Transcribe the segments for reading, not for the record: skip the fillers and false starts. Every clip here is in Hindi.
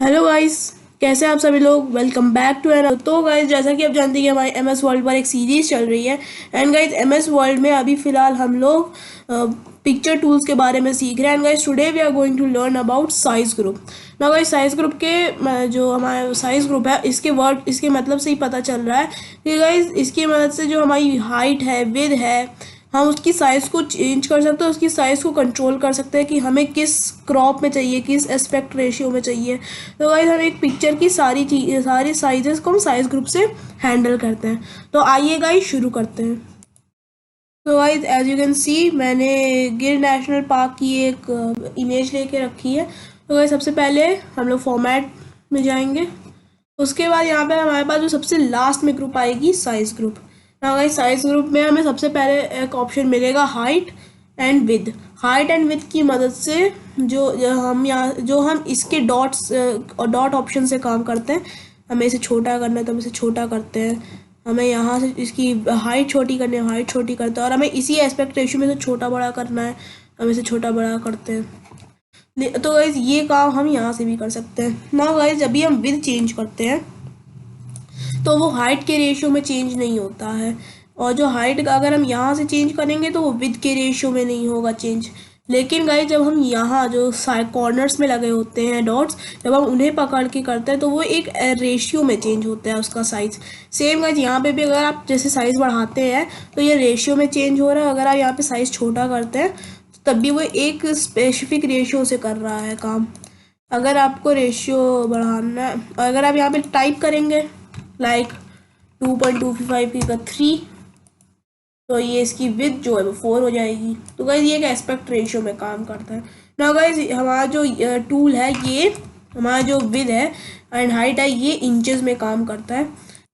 Hello guys. कैसे हैं आप सभी लोग। वेलकम बैक टू एन। तो गाइस, जैसा कि आप जानते हैं कि हमारी एम एस वर्ल्ड पर एक सीरीज चल रही है। And guys, M S world में अभी फ़िलहाल हम लोग पिक्चर टूल्स के बारे में सीख रहे हैं। And guys, today we are going to learn about size group. ना गाइस, साइज ग्रुप के जो हमारा साइज ग्रुप है, इसके मतलब से ही पता चल रहा है कि गाइस, इसकी मदद से जो हमारी हाइट है, विड्थ है, हम उसकी साइज़ को चेंज कर सकते हैं, उसकी साइज़ को कंट्रोल कर सकते हैं कि हमें किस क्रॉप में चाहिए, किस एस्पेक्ट रेशियो में चाहिए। तो गाइस, हम एक पिक्चर की सारी साइजेस को हम साइज ग्रुप से हैंडल करते हैं। तो आइए गाइस, शुरू करते हैं। तो guys, as you can see, मैंने गिर नेशनल पार्क की एक इमेज लेके रखी है। तो गाइस, सबसे पहले हम लोग फॉर्मेट में जाएंगे। उसके बाद यहाँ पे हमारे पास जो सबसे लास्ट में ग्रुप आएगी, साइज ग्रुप। ना गाइस, साइज ग्रुप में हमें सबसे पहले एक ऑप्शन मिलेगा, height and with. Height and with की मदद से जो हम इसके डॉट ऑप्शन से काम करते हैं। हमें इसे छोटा करना है तो हम इसे छोटा करते हैं। हमें यहाँ से इसकी हाइट छोटी करनी है, हाइट छोटी करते हैं। और हमें इसी एस्पेक्ट रेशियो में से छोटा बड़ा करना है, हम इसे छोटा बड़ा करते हैं। तो गाइज, ये काम हम यहाँ से भी कर सकते हैं ना। गाइज, जब भी हम विद चेंज करते हैं तो वो हाइट के रेशियो में चेंज नहीं होता है। और जो हाइट का अगर हम यहाँ से चेंज करेंगे तो वो विद के रेशियो में नहीं होगा चेंज। लेकिन गाइस, जब हम यहाँ जो साइड कॉर्नर्स में लगे होते हैं डॉट्स, जब हम उन्हें पकड़ के करते हैं तो वो एक रेशियो में चेंज होता है उसका साइज। सेम गाइस, यहाँ पे भी अगर आप जैसे साइज बढ़ाते हैं तो ये रेशियो में चेंज हो रहा है। अगर आप यहाँ पे साइज छोटा करते हैं तो तब भी वो एक स्पेसिफिक रेशियो से कर रहा है काम। अगर आपको रेशियो बढ़ाना है, अगर आप यहाँ पे टाइप करेंगे लाइक 2.255 की का 3, तो ये इसकी विथ जो है वो 4 हो जाएगी। तो गाइज, ये एक एस्पेक्ट रेशियो में काम करता है ना। गाइज, हमारा जो टूल है, ये हमारा जो विथ है एंड हाइट है, ये इंचेस में काम करता है।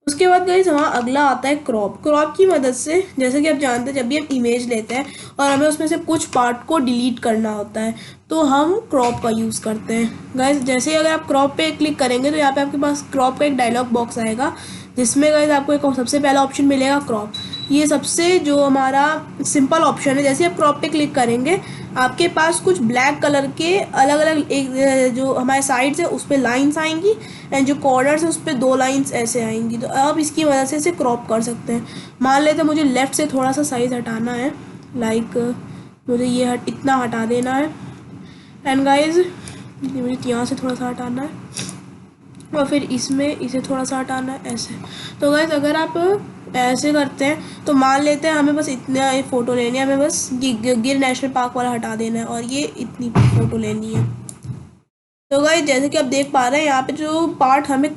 उसके बाद गाइज, हमारा अगला आता है क्रॉप। क्रॉप की मदद से, जैसे कि आप जानते हैं, जब भी हम इमेज लेते हैं और हमें उसमें से कुछ पार्ट को डिलीट करना होता है तो हम क्रॉप का यूज़ करते हैं। गाइज, जैसे ही अगर आप क्रॉप पे क्लिक करेंगे तो यहाँ पे आपके पास क्रॉप का एक डायलॉग बॉक्स आएगा, जिसमें गाइज आपको एक सबसे पहला ऑप्शन मिलेगा, क्रॉप। ये सबसे जो हमारा सिंपल ऑप्शन है। जैसे आप क्रॉप पे क्लिक करेंगे, आपके पास कुछ ब्लैक कलर के अलग अलग एक जो हमारे साइड्स है उस पर लाइन्स आएंगी एंड जो कॉर्नर्स है उस पर 2 लाइन्स ऐसे आएंगी। तो आप इसकी वजह से इसे क्रॉप कर सकते हैं। मान लेते हैं मुझे लेफ़्ट से थोड़ा सा साइज़ हटाना है, लाइक मुझे ये इतना हटा देना है। एंड गाइज, मुझे यहाँ से थोड़ा सा हटाना है और फिर इसमें इसे थोड़ा सा हटाना है, ऐसे। तो गाइज, अगर आप ऐसे करते हैं तो मान लेते हैं हमें बस इतना फ़ोटो लेनी है, हमें बस गिर नेशनल पार्क वाला हटा देना है और ये इतनी फ़ोटो लेनी है। तो गाइस, जैसे कि आप देख पा रहे हैं, यहाँ पे जो पार्ट हमें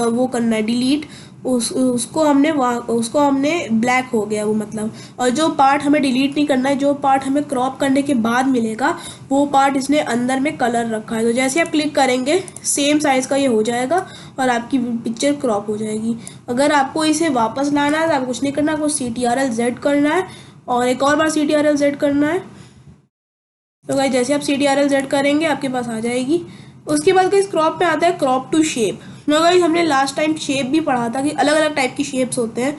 वो करना है डिलीट, उसको हमने ब्लैक हो गया वो मतलब। और जो पार्ट हमें डिलीट नहीं करना है, जो पार्ट हमें क्रॉप करने के बाद मिलेगा, वो पार्ट इसने अंदर में कलर रखा है। तो जैसे आप क्लिक करेंगे, सेम साइज़ का ये हो जाएगा और आपकी पिक्चर क्रॉप हो जाएगी। अगर आपको इसे वापस लाना है तो आपको कुछ नहीं करना, आपको CTRL-Z करना है और एक और बार CTRL-Z करना है। तो गाइस, जैसे आप CTRL-Z करेंगे आपके पास आ जाएगी। उसके बाद गाइस, क्रॉप में आता है क्रॉप टू शेप। ना गाइस, हमने लास्ट टाइम शेप भी पढ़ा था कि अलग अलग टाइप की शेप्स होते हैं।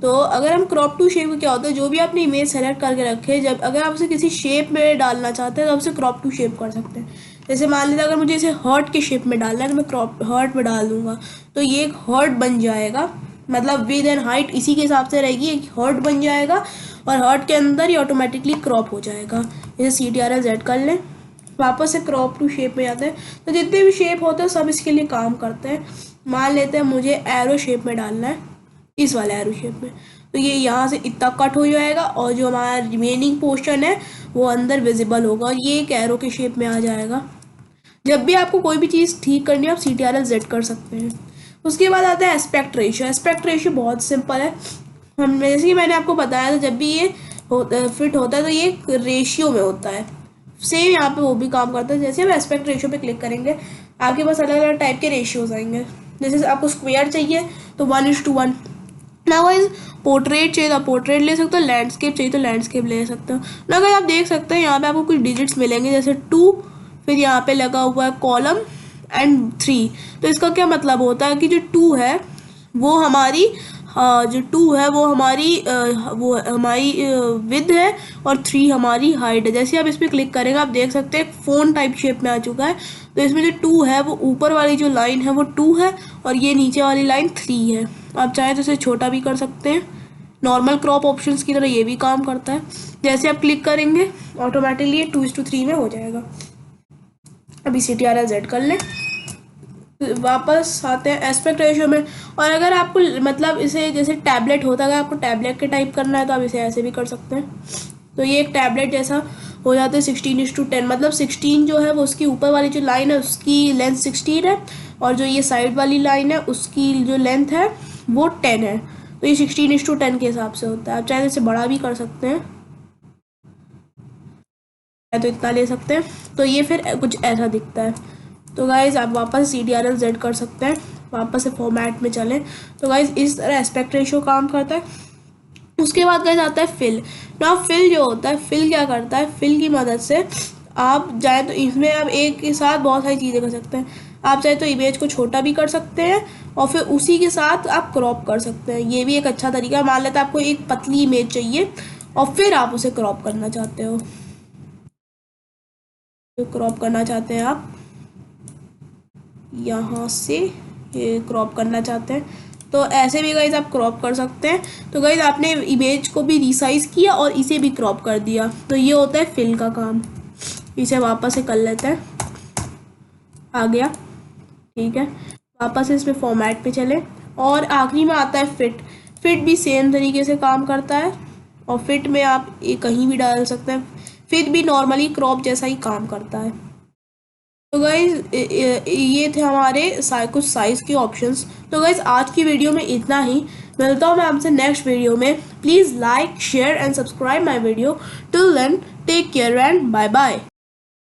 तो अगर हम क्रॉप टू शेप, क्या होता है, जो भी आपने इमेज सेलेक्ट करके रखे, जब अगर आप उसे किसी शेप में डालना चाहते हैं तो आप उसे क्रॉप टू शेप कर सकते हैं। जैसे मान लीजिए अगर मुझे इसे हार्ट के शेप में डालना है तो मैं क्रॉप हार्ट में डाल दूंगा, तो ये एक हार्ट बन जाएगा। मतलब विद एंड हाइट इसी के हिसाब से रहेगी, एक हार्ट बन जाएगा और हार्ट के अंदर ही ऑटोमेटिकली क्रॉप हो जाएगा। जैसे CTRL-Z कर लें, वापस से क्रॉप टू शेप में जाते हैं। तो जितने भी शेप होते हैं सब इसके लिए काम करते हैं। मान लेते हैं मुझे एरो शेप में डालना है, इस वाले एरो शेप में, तो ये यहाँ से इतना कट हो जाएगा और जो हमारा रिमेनिंग पोर्शन है वो अंदर विजिबल होगा और ये एक एरो के शेप में आ जाएगा। जब भी आपको कोई भी चीज़ ठीक करनी है आप CTRL-Z कर सकते हैं। उसके बाद आता है एस्पेक्ट रेशियो। एस्पेक्ट रेशियो बहुत सिंपल है। हम जैसे कि मैंने आपको बताया था, जब भी ये फिट होता है तो ये रेशियो में होता है। सेम यहाँ पे वो भी काम करता है। जैसे हम एस्पेक्ट रेशियो पे क्लिक करेंगे, आपके पास अलग अलग टाइप के रेशियोज आएंगे। जैसे आपको स्क्वायर चाहिए तो 1:1। ना गाइस, पोर्ट्रेट चाहिए तो पोर्ट्रेट ले सकते हो, लैंडस्केप चाहिए तो लैंडस्केप ले सकते हो। ना गाइस, आप देख सकते हैं यहाँ पे आपको कुछ डिजिट्स मिलेंगे, जैसे 2, फिर यहाँ पे लगा हुआ है कॉलम एंड 3। तो इसका क्या मतलब होता है कि जो 2 है वो हमारी जो 2 है वो हमारी विड्थ है और 3 हमारी हाइट है। जैसे आप इस पर क्लिक करेंगे आप देख सकते हैं फ़ोन टाइप शेप में आ चुका है। तो इसमें जो 2 है वो ऊपर वाली जो लाइन है वो 2 है और ये नीचे वाली लाइन 3 है। आप चाहे तो इसे छोटा भी कर सकते हैं, नॉर्मल क्रॉप ऑप्शंस की तरह ये भी काम करता है। जैसे आप क्लिक करेंगे ऑटोमेटिकली ये 2:3 में हो जाएगा। अभी CTRL-Z कर लें, वापस आते हैं एस्पेक्ट रेशियो में। और अगर आपको मतलब इसे जैसे टैबलेट होता है, अगर आपको टैबलेट के टाइप करना है तो आप इसे ऐसे भी कर सकते हैं। तो ये एक टैबलेट जैसा हो जाता है 16:10, मतलब 16 जो है वो उसकी ऊपर वाली जो लाइन है उसकी लेंथ 16 है और जो ये साइड वाली लाइन है उसकी जो लेंथ है वो 10 है। तो ये 16:10 के हिसाब से होता है। आप चाहे इसे बड़ा भी कर सकते हैं, तो इतना ले सकते हैं। तो ये फिर कुछ ऐसा दिखता है। तो गाइज़ आप वापस CTRL-Z कर सकते हैं, वापस से फॉर्मेट में चलें। तो गाइज़ इस तरह एस्पेक्ट रेशियो काम करता है। उसके बाद गाइज़ आता है फिल। ना फिल जो होता है, फिल क्या करता है, फिल की मदद से आप चाहे तो इसमें आप एक के साथ बहुत सारी चीज़ें कर सकते हैं। आप चाहे तो इमेज को छोटा भी कर सकते हैं और फिर उसी के साथ आप क्रॉप कर सकते हैं। ये भी एक अच्छा तरीका है। मान लेते हैं आपको एक पतली इमेज चाहिए और फिर आप उसे क्रॉप करना चाहते हो, तो क्रॉप करना चाहते हैं आप यहाँ से, ये क्रॉप करना चाहते हैं तो ऐसे भी गाइज आप क्रॉप कर सकते हैं। तो गाइज आपने इमेज को भी रिसाइज किया और इसे भी क्रॉप कर दिया। तो ये होता है फिल का काम। इसे वापस से कर लेते हैं, आ गया, ठीक है। वापस इसमें फॉर्मेट पे चले और आखिरी में आता है फिट। फिट भी सेम तरीके से काम करता है और फिट में आप कहीं भी डाल सकते हैं। फिट भी नॉर्मली क्रॉप जैसा ही काम करता है। तो गाइज ये थे हमारे कुछ साइज़ के ऑप्शंस। तो गाइज आज की वीडियो में इतना ही। मिलता हूँ मैं आपसे नेक्स्ट वीडियो में। Please like share and subscribe my video. Till then take care and bye bye.